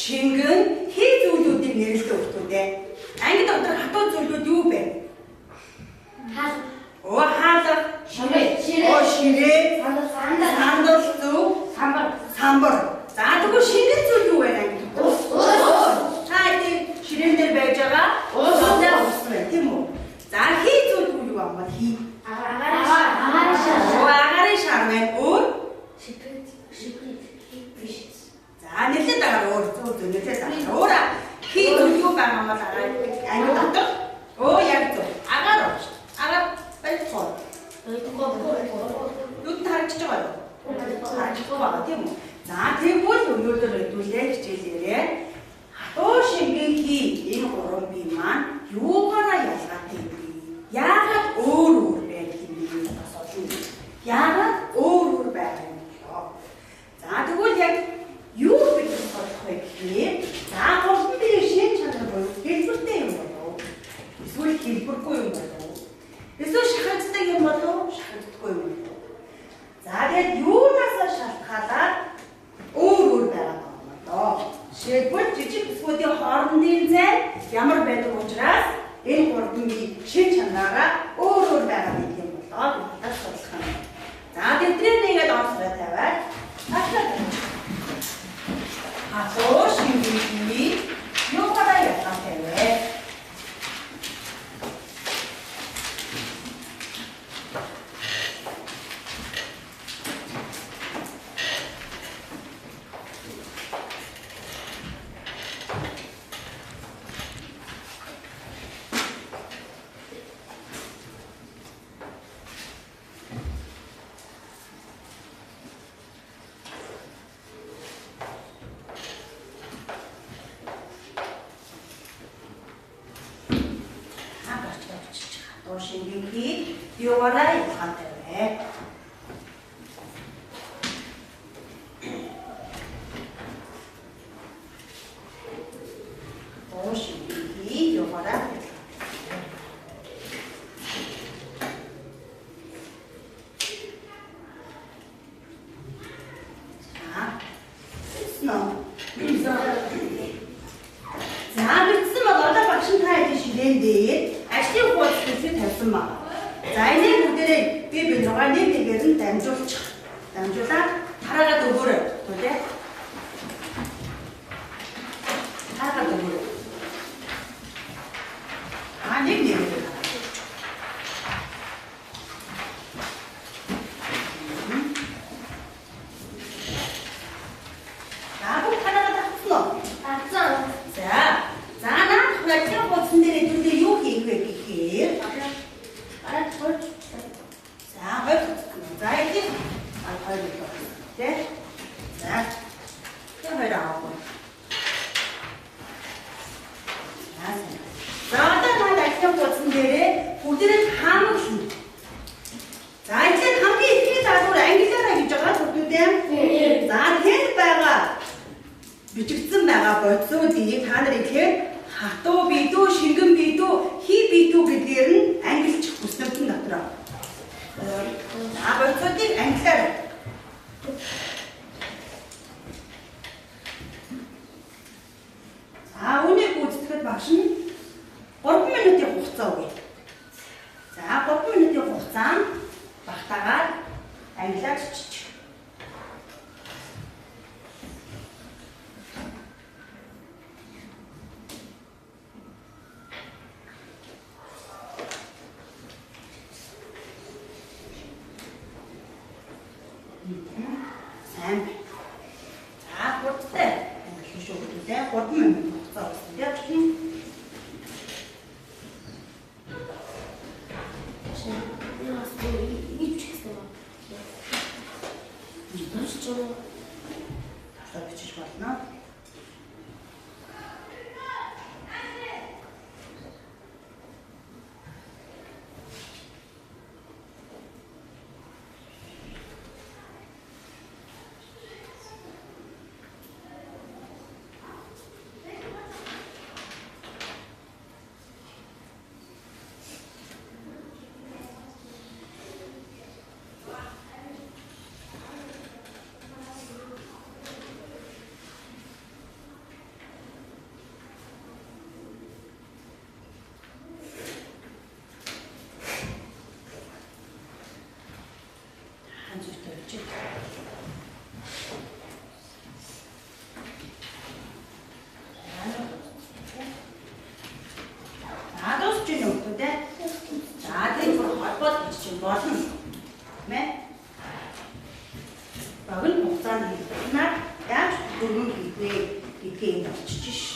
шингэн хий зүйлүүдийг нэрлэдэг өгтүүдээ. Анги дотор хатуу зүйлүүд юу бэ? Хаалга, ширээ, сандал, зүв, самбар. За тэгвэл шингэн зүйл юу вэ анги дотор? Та энэ ширээн дээр байж байгаа ус байна тийм үү? За хий зүйл юу юм бол хий? Агарын шар байна. Өөр? За нэрлээд байгаа өөр зүйл нэрлээд байгаа. Өөр хий зүйл юу байгаа юм бол анги дотор? Яг зөв. Агаар байна. Агаар байна. Юу тарж байгаа юу? Тарж байгаа тийм үү? За тэгвэл өнөөдөр хэдүүлээ хичээлээрээ хатуу шингэн хий энэ гурван бие маань юугаараа ялгаатай юм бэ? Яагаад өөр байх юм бэ? Яагаад өөр байх юм бэ? За тэгвэл яг юу бид бодох вэ гэхээр за гурван биеийн шин чанар буюу хэлбэртэй юм болов уу? Эсвэл хэлбэргүй юм болов уу? Эсвэл шахагддаг юм болов уу? Шахагддаггүй юм болов уу? За тэгээд юунаас шалтгаалаад өөр байгаа юм болоо. Жишээлбэл жижиг бүсгүүдийн хоорондын зай ямар байдаг учраас энэ гурван биеийн шин чанараа өөр байгаа юм болоо. Надад судлах юм. За тэдний нэгэд онцгой тавиад хатуу шингэн хий юугаараа ялгаатай вэ? Шингэн хий юугаараа ялгаатай вэ? Шингэн хий юугаараа бичсэн бол одоо багш нь та хэлсэн ширээн дээр ажлын хуудас хэлсэн тавьсан байна. За энэ бүгдээрээ би нөгөө нэгээр нь дамжуулаад хараагаад өгөөрэй. Түлээ. Хараагаад өгөөрэй. Нэг. Бичигдсэн байгаа бодисуудыг та нар ихээр хатуу бие дүү, шингэн бие дүү, хий бие дүү гэдгээр нь ангилчих бүснэмтэн дотор. Бодисуудыг ангилаар. Үүнийг гүйцэтгэхэд багш нь 3 минутын хугацаа өгье. За 3 минутын хугацаанд багтаагаад ангилаад чичих. Сайн. За хурдтай ангилах шүү дээ. 3 минут хугацаа өгсөн. Надаас ч юм уу те. За тийм холбоод гэж чинь болно. Мэ? Багын хугацаанд наад яаж дөрвөн хийвээ гэдгийг олчиж ш.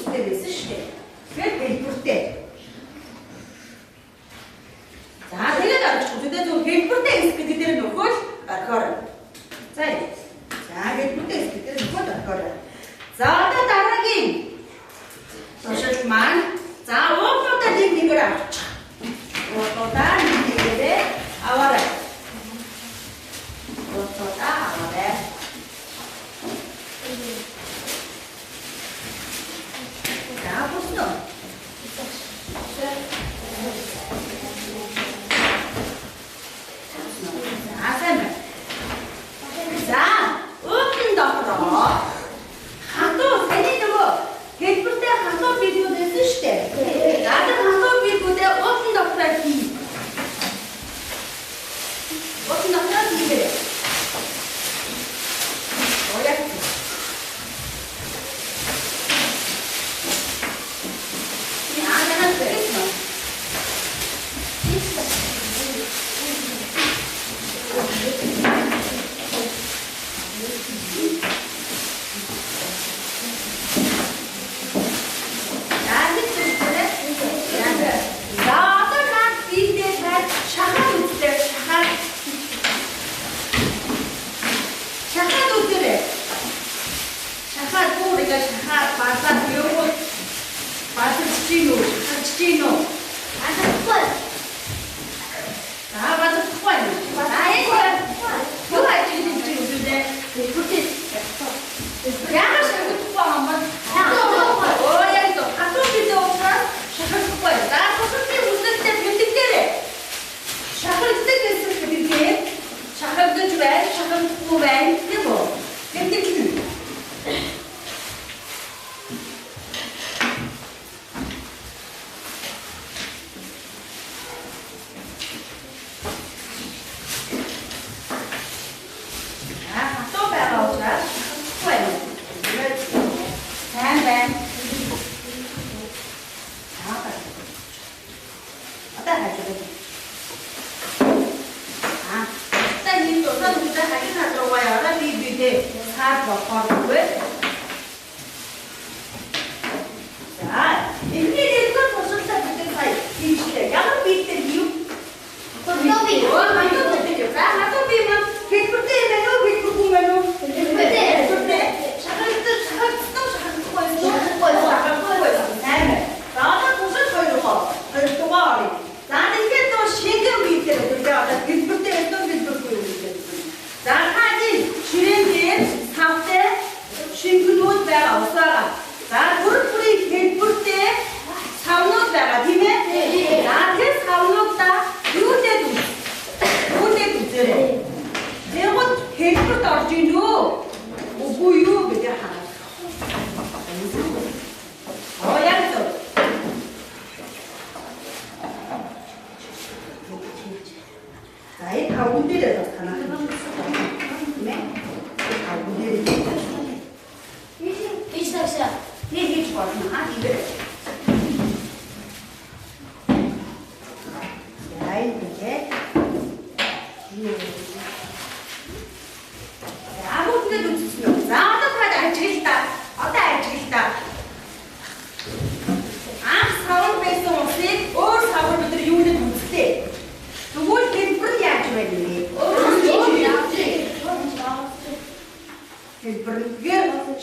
үстэй байсан шүү дээ. Тэгэхээр хэлбэртэй. За тэгээд аргач үзэдээ зөв хэлбэртэй эсэх гэдэг дээр нөхөл орхиорой. За хэлбэртэй эсэх гэдэг дээр нөхөл орхиорой. За одоо дараагийн туршилт маань за ууртуудаа нэгээр авчих. Ууртуудаа нэгээр аваарай. Ууртуудаа аваарай. За босно. За өөтөн дотроо хатуу сэний нөгөө хэлбэртэй хатуу бидүүд байсан шүү дээ. За тэр хатуу бидүүдээ өөтөн дотроо хий. Өөтөн дотроо хийгээрэй. Ояа.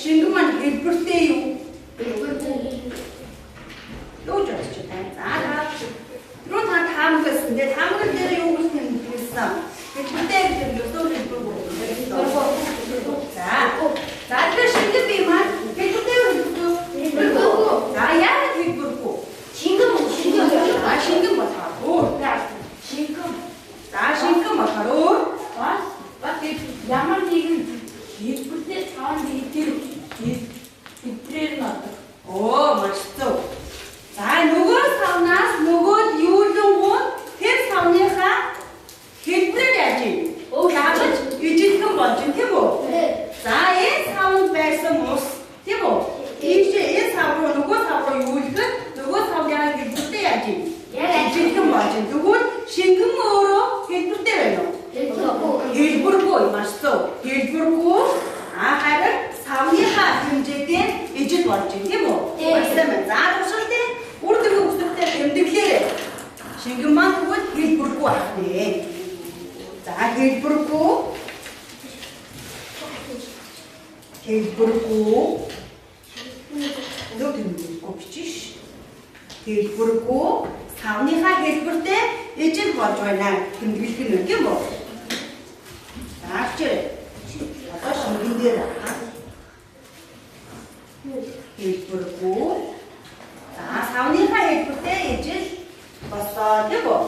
Шингэн маань хэлбэртэй юу? Дэлбэргүй. Нөө тэмдэглэхгүй бичиж. Дэлбэргүй савныхаа хэлбэртэй ижил болж байна. Тэмдэглэх нь үгүй юм уу? Аач. Одоо шингэн дээр хэлбэргүй. За савныхаа хэлбэртэй ижил болсоо тийм үү?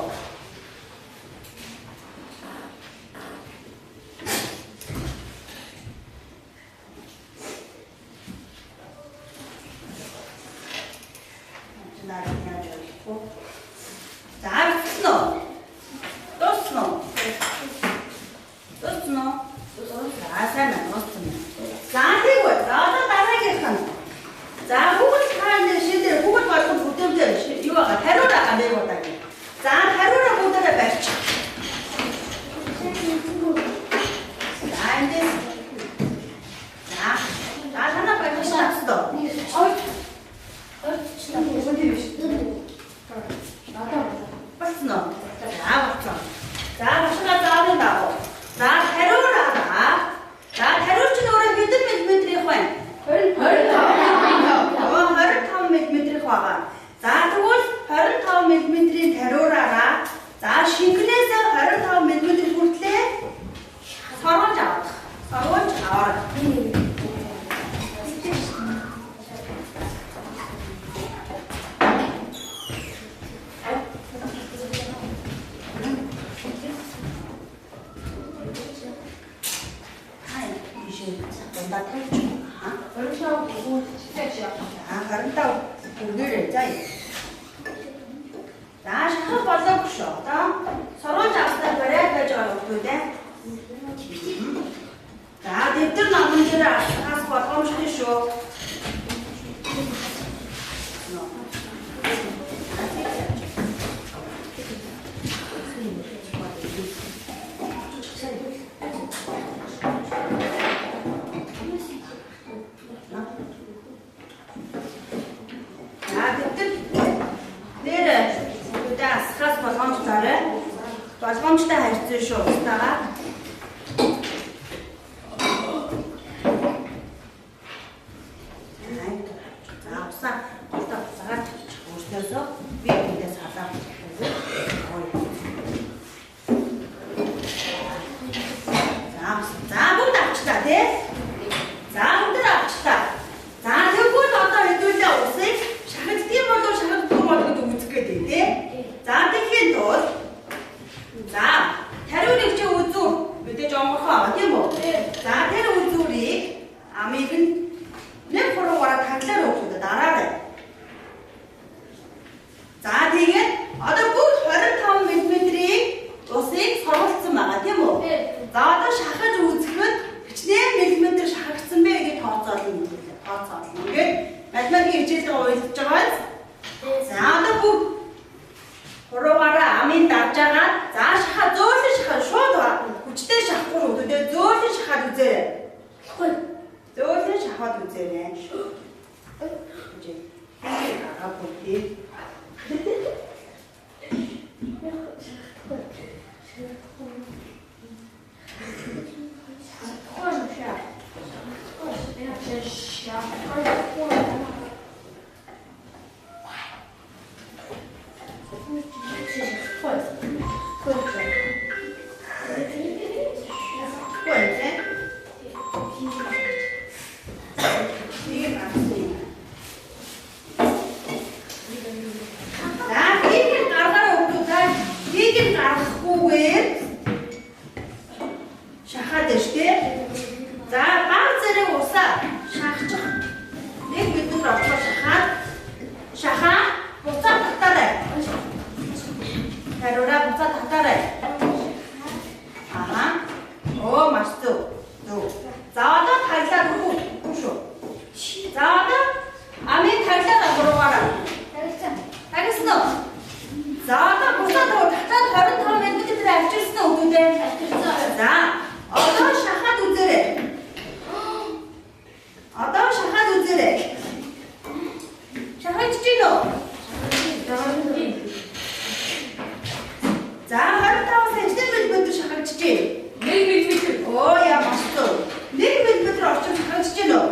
Нэг мм. Оо яа басна. 1 мм орчим шахагдаж байна уу?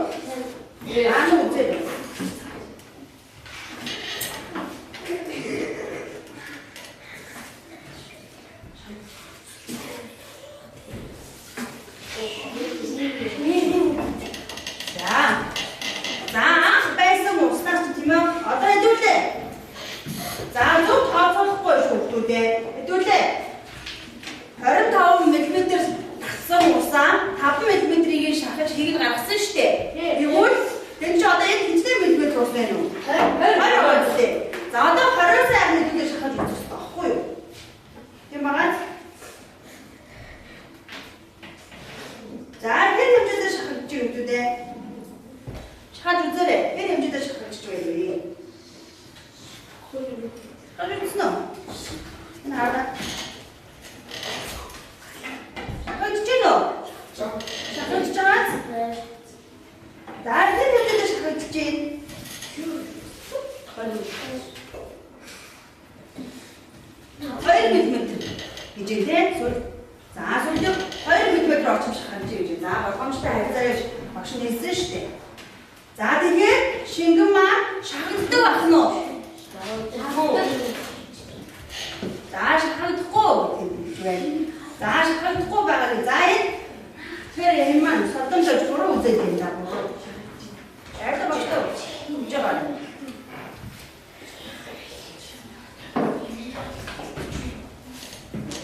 дээ. Хэдүүлээ. 25 мм тагсан усаа 5 мм-ийг шахаж хийг гаргасан шүү дээ. Тэгвэл энэ ч одоо энэ хинцээ мм ус байна уу? 20 дээ. За одоо 20-аас арай хэдүүлээ шахаж үзэх хэрэгтэй байхгүй юу? Тийм байгаа. За хэн хэмжээтэй шахаж чи үзүүдээ. Шахаж үзээрэй. Хэн хэмжээтэй шахаж чи байлээ. Хөөе үснэ. Энэ хараа. Шахаж чи нөө. Шахаж чаас. За хэн хэмжээтэй шахаж чи. Хоёр мм хэмжээтэй сур. За сүлдө 2 мм орчим шахаж гэж. За болгоомжтой харьцаагч багш нь хэлсэн шүү дээ. За тэгээд шингэн маань шахагддаг ахна уу? За шахагдахгүй гэдэг. За шахагдахгүй байгаа. За энэ тэр юм маань содомжож буруу үзээд байна да. Яард багтаа үж байгаа.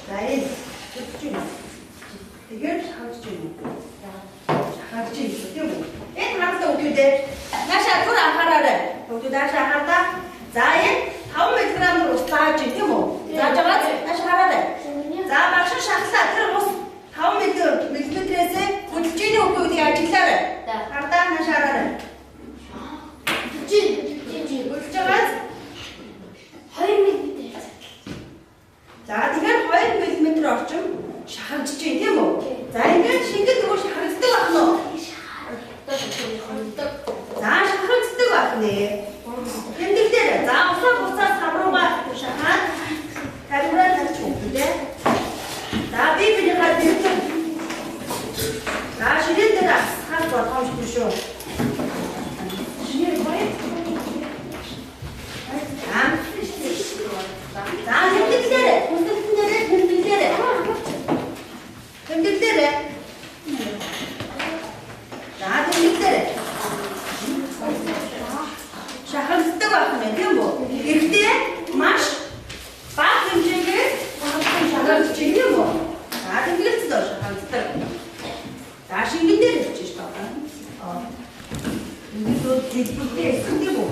За энэ тэгээд шахаж чинь. Шахаж чинь тийм үү? Энэ хамтаа өгдөө. Наашаа түр анхаараарай. Өгдөө наашаа анхаараа. За энэ 5 мг ус зааж тийм үү? Зааж байгаа. Наашаа хараарай. За багш шахлаа тэр ус 5 мм-ээс хөдөлж ийн үгүй гэдгийг ажиглаарай. Хардаа наашаа хараарай. Хөдөлж байгаа. 2 мм. За тэгэхээр 2 мм орчим шахагдж байна тийм үү? За ингээд шингэл нөгөө шахагддаг байна уу? За шахагддаг байна. Тэмдэглээ. За усаа буцаад савруугаа шахаад тавраа тавьчих үгтэй. За би биний хадгалсан. За ширээ дээр хас болгоомжтой шүү. Ширээ гоё. За тэмдэглээ. Тэмдэглээ. Тэмдэглээ. За тэмдэглээ. Шахагддаг байна тийм үү? Гэхдээ маш бага хэмжээгээр шахагдж байна юм уу? За тэмдэглэцтэй шахагддаг. За шингэн дээр хэлж байна. Энэ дөө дэлбэлтэй тийм үү?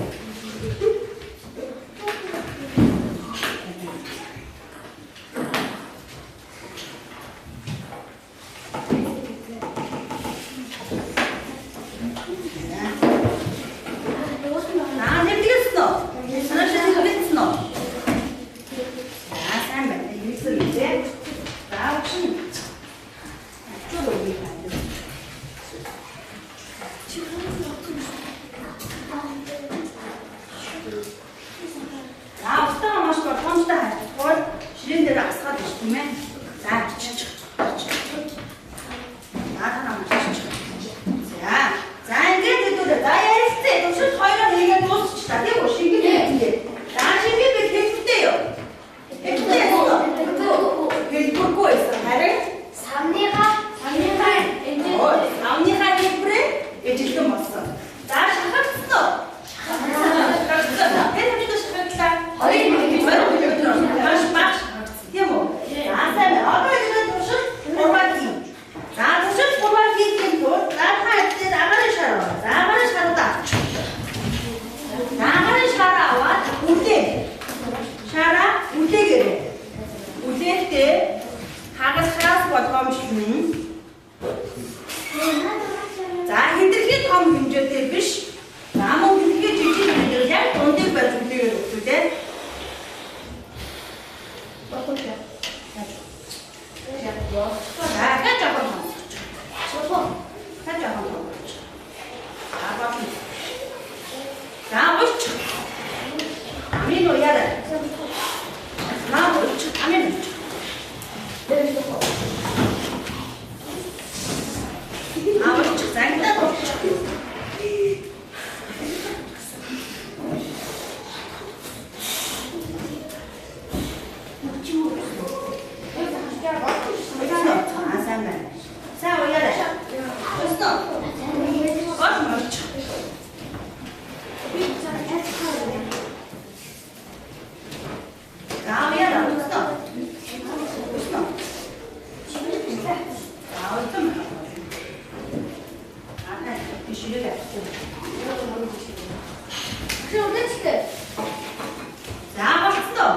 За болцоо.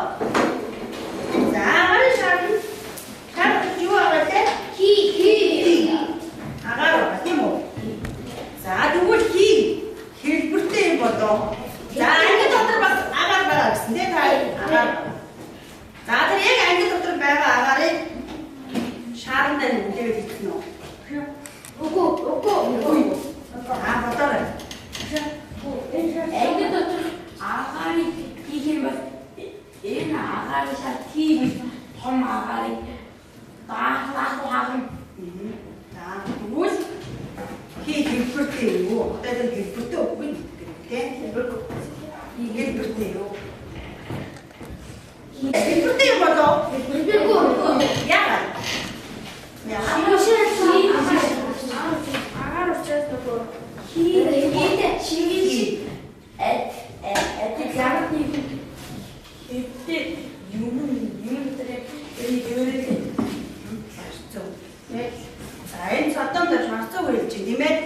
За гарын шар. Шар юу байгаа те? Хи. Агаар байгаа тийм үү? За тэгвэл хэлбэртэй юм болоо. За анги дотор бас агаар байгаа гэсэн тийм агаар. За тэр яг анги дотор байгаа агаарыг шаарн дээр үлдээгээд ирсэн үү? Үгүй. Бодоорой. Анги дотор агаарыг хийх юм бол энэ агаарыг шат хийх том агаарыг даахлах. За тэгвэл хэлбэртэй юу? Одоо тэр хэлбэртэй үгүй тийм хэлбэртэй юу? хэлбэртэй юм болоо. Яагаад? Агаар учраас нөгөө шингийн юм дээр За энэ содом дээр марцаа хөрж чинь нэмээд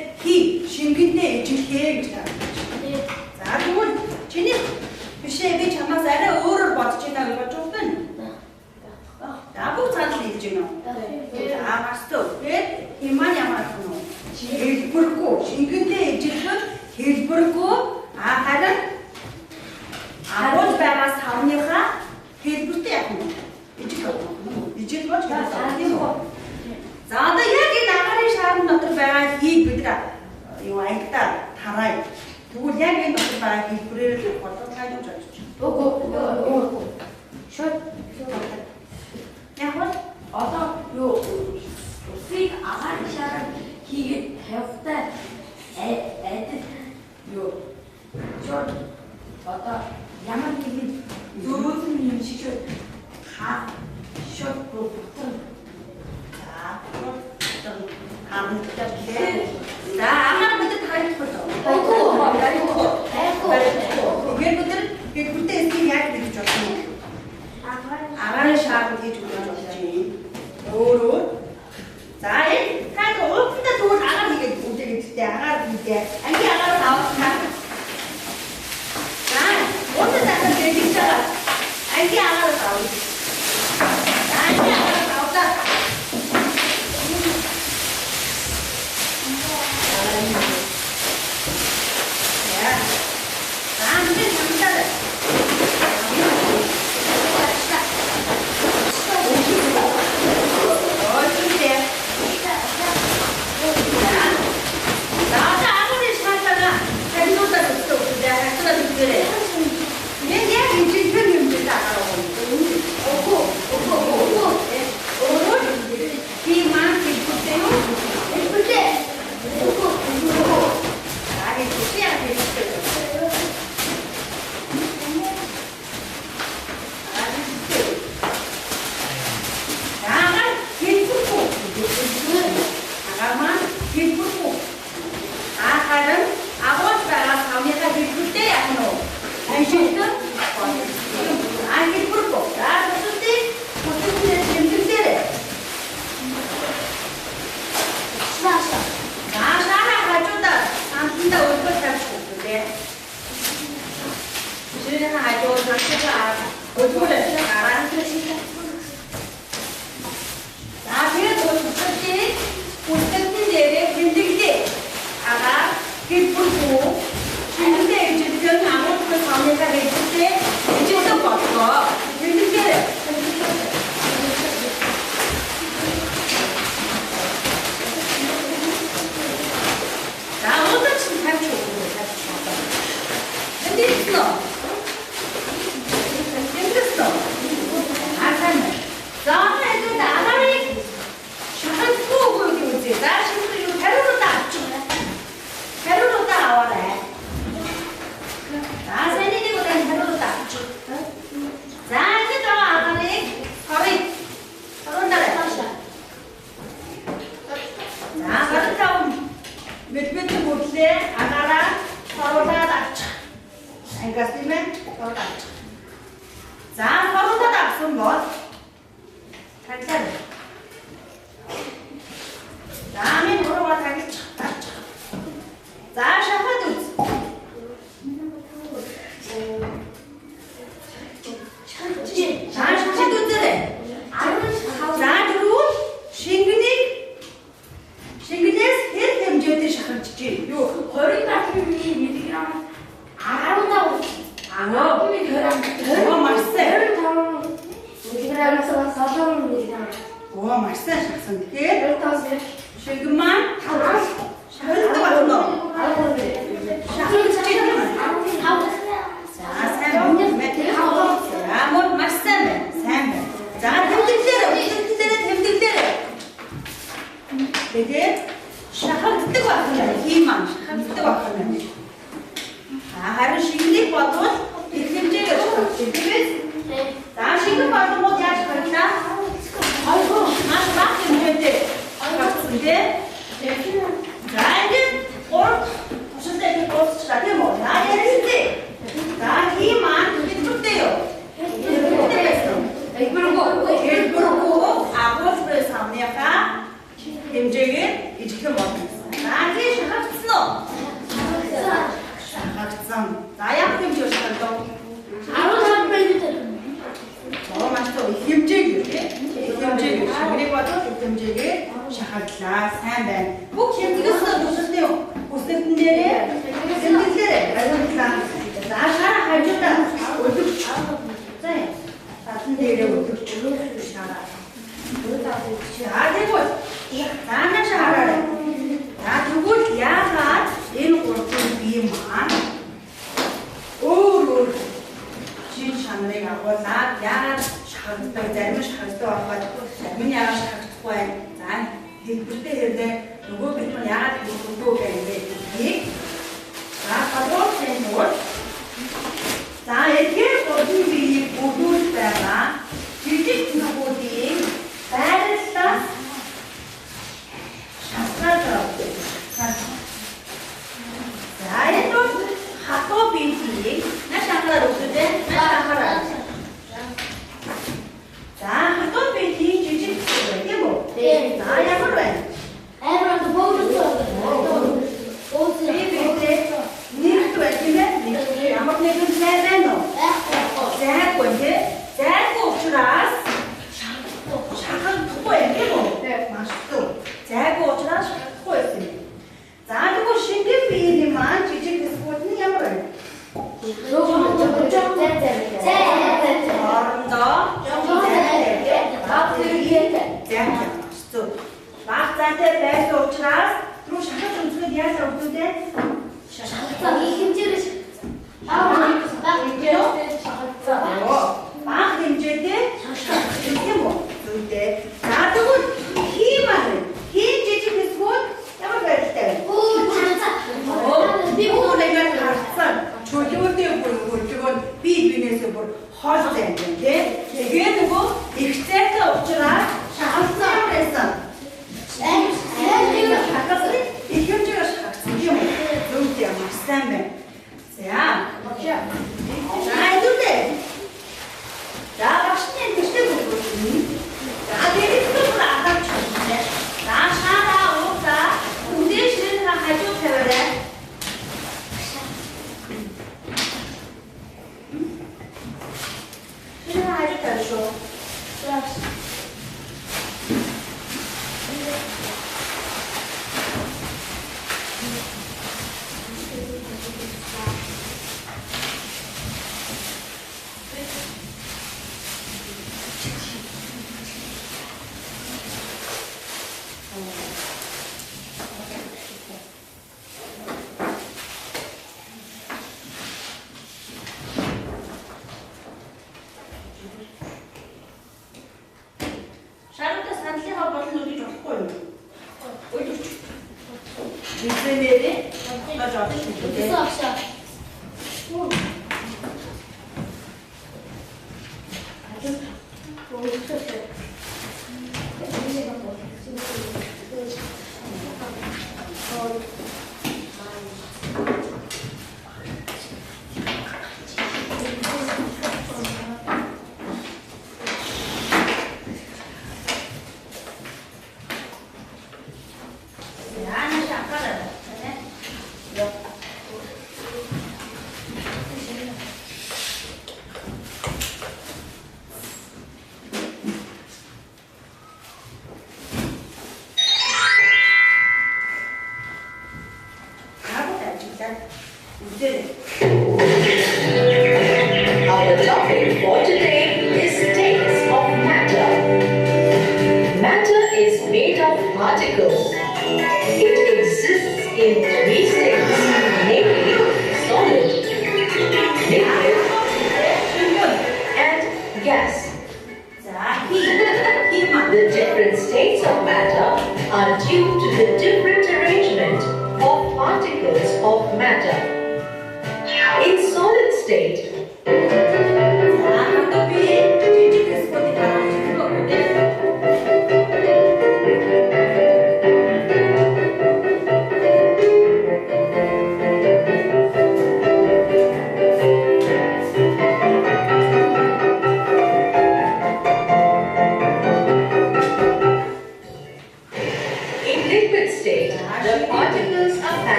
шингэндээ ижиглэхээ гэж байна. За тэгвэл чиний бишээ би чамаас арай өөрөөр бодож байна гэж бодож байна. Дабуу цаадал хийж гинөө. За марцаа. Тэгээд химан ямар гэнэ? Хэлбэргүй шингэндээ ижиглэх хэлбэргүй харин агуул байгаа савныхаа хэлбэртэй яг нь ижиглэж байна. За одоо яг энэ агарын шаарн дотор байгаа бид нар юу ангидаа тарай. Тэгвэл яг энэ дотор байгаа хэлбэрээр л бодлого хайж болж байна. Шот. Яг бол Одоо юу усыг агаар шаарн хийгээд тавихтай адил юу шот одоо ямар нэгэн зөрүүн юм шиг шот бүтэн За агаар бид тарих болоо. Тэгээд бид хэлбэртэй эсгийг яг гэж бодсон юм. Агарын шаарн хийж өгч болж байна. Өөрөө. За энэ тань уудлаа тэгвэл агаар хийгээд үлдээгээдтэй агаар хийдээ. Анги агаар авах. За уудлаа дахин хийж байгаа. Анги агаар авах. Анги агаар авах. Марсан шахсан. Тэгэхээр шилгэн маань шахалдаг байна уу? Шахалж байгаа юм. За сайн байна. Амар марсан байна. Сайн байна. За тэмдэглээрээ. Тэгээд шахалдаг байна. Ийм маань шахалдаг байна. Харин шинэлэг бодвол их хэмжээгээр шахалж байна. За шингэн болгоод яаж шахаллаа? Айгуу, маш бага хэмжээтэй шахалсан тийм. За ингээд тушинтай их дуусчлаа тийм үү? Яагаад за ийм маань хэвчтэй юу? Хэвчтэй байсан. Элбэргөө агуулбар самныха хэмжээгээр ижихэн болно. За тийм шахалсан уу? Шахалсан. За яг хэмжээ шахалсан. 15 минут. Маш их хэмжээгээр шинийг бодвол хэмжээгээр шахаллаа. Сайн байна. Бүх хэмжээс тусалсан юу? Үсгэн дээрээ тэмдэглээрээ ажиллаа. За шараа хажуудаа өдөрч. За татан дээрээ өдөрч. Шараа. Тэгвэл заана шараа. За тэгвэл яагаад энэ гурван бие маань өөр чин чанарыг агуулаад яагаад шахалдаг, зарим нь шахалдаг байгаад зарим нь яагаад шахагдахгүй байна. За хэлбэртэй хэрнээ нөгөө бид нар яагаад хэлбэргүй гэдэг за гадуурсан бол за эдгээр гурван биеийг бүгдүүл байгаа жижиг нүгүүдийг байрлалаас шасгаад авдаг. За энэ бол хатуу биеийг наш анхаарал өгдөө. За хатуу биеийг жижиг байна тийм үү? За ямар байна? Нэрт байна тийм ээ? Ямар нэгэн зай байна уу? Зайгүй тийм. Зайгүй учраас шахагдахгүй юм тийм үү? Маш зөв. Зайгүй учраас шахагдахгүй юм. За тэгвэл шингэн биеийн маань жижиг хэсгүүд нь ямар байна? Бага зайтай байсан учраас руу шахаж өнцгөөд яаж өгдөө дээ? Шахалцаа их хэмжээгээр бага хэмжээтэй шахах юм уу? Зүгтээ. За тэгвэл хийм аа. Хийм жижиг хэсгүүд ямар байралтай вэ? Би бүгд харцсан. Чөлөөтэй бүр би бинээсээ бүр хоол зайд байна тийм. Тэгээд нөгөө их зайтай учраас шахалцсан байсан. Ich habe dir das gesagt. Du der machst dann. Ja. Nein, du denn. Da was denn bestimmt gut. Da geht es doch nach da. Da schada auch da. Und die sind nach halt so verwenden. Sind halt das so. Das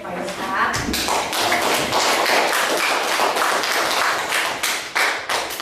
Баярлалаа.